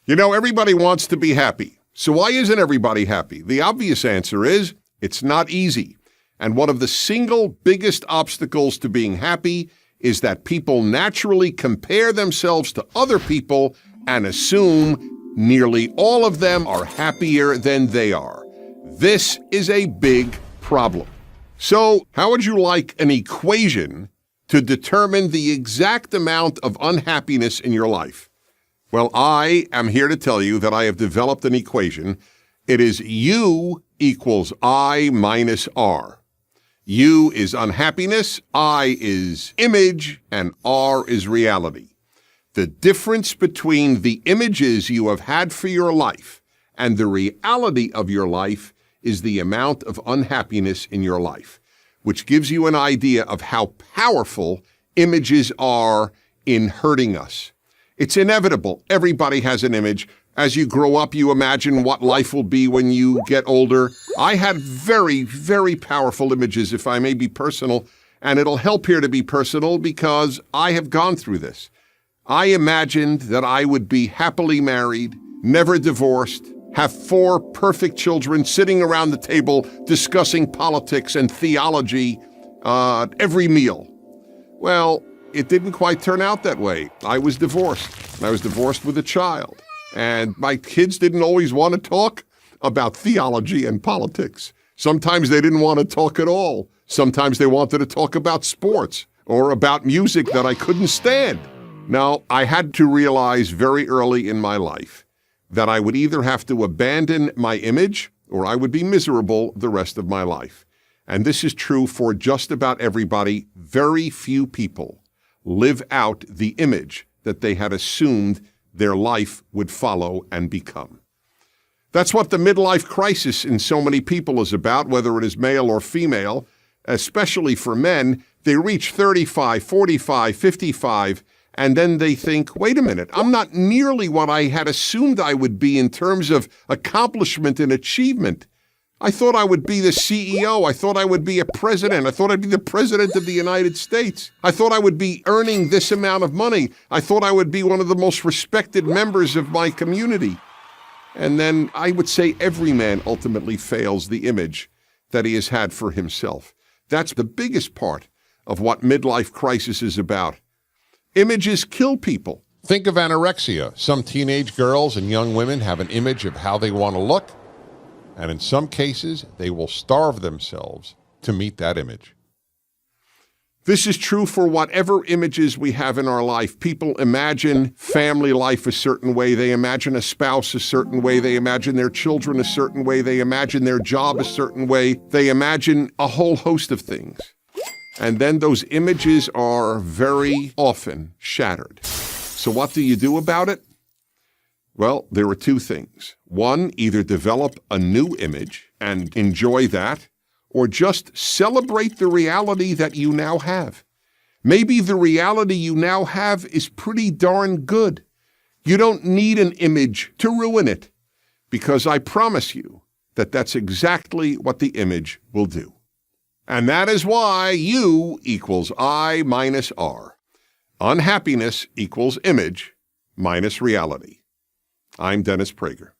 You know, everybody wants to be happy. So why isn't everybody happy? The obvious answer is it's not easy. And one of the single biggest obstacles to being happy is that people naturally compare themselves to other people and assume nearly all of them are happier than they are. This is a big problem. So how would you like an equation to determine the exact amount of unhappiness in your life? Well, I am here to tell you that I have developed an equation. It is U equals I minus R. U is unhappiness, I is image, and R is reality. The difference between the images you have had for your life and the reality of your life is the amount of unhappiness in your life, which gives you an idea of how powerful images are in hurting us. It's inevitable. Everybody has an image. As you grow up, you imagine what life will be when you get older. I had very, very powerful images, if I may be personal, and it'll help here to be personal because I have gone through this. I imagined that I would be happily married, never divorced, have 4 perfect children sitting around the table discussing politics and theology at every meal. Well, it didn't quite turn out that way. I was divorced. I was divorced with a child. And my kids didn't always want to talk about theology and politics. Sometimes they didn't want to talk at all. Sometimes they wanted to talk about sports or about music that I couldn't stand. Now, I had to realize very early in my life that I would either have to abandon my image or I would be miserable the rest of my life. And this is true for just about everybody. Very few people live out the image that they had assumed their life would follow and become. That's what the midlife crisis in so many people is about, whether it is male or female, especially for men. They reach 35, 45, 55, and then they think, wait a minute, I'm not nearly what I had assumed I would be in terms of accomplishment and achievement. I thought I would be the CEO. I thought I would be a president. I thought I'd be the president of the United States. I thought I would be earning this amount of money. I thought I would be one of the most respected members of my community. And then I would say every man ultimately fails the image that he has had for himself. That's the biggest part of what midlife crisis is about. Images kill people. Think of anorexia. Some teenage girls and young women have an image of how they want to look. And in some cases, they will starve themselves to meet that image. This is true for whatever images we have in our life. People imagine family life a certain way. They imagine a spouse a certain way. They imagine their children a certain way. They imagine their job a certain way. They imagine a whole host of things. And then those images are very often shattered. So what do you do about it? Well, there are 2 things. One, either develop a new image and enjoy that, or just celebrate the reality that you now have. Maybe the reality you now have is pretty darn good. You don't need an image to ruin it, because I promise you that that's exactly what the image will do. And that is why U equals I minus R. Unhappiness equals image minus reality. I'm Dennis Prager.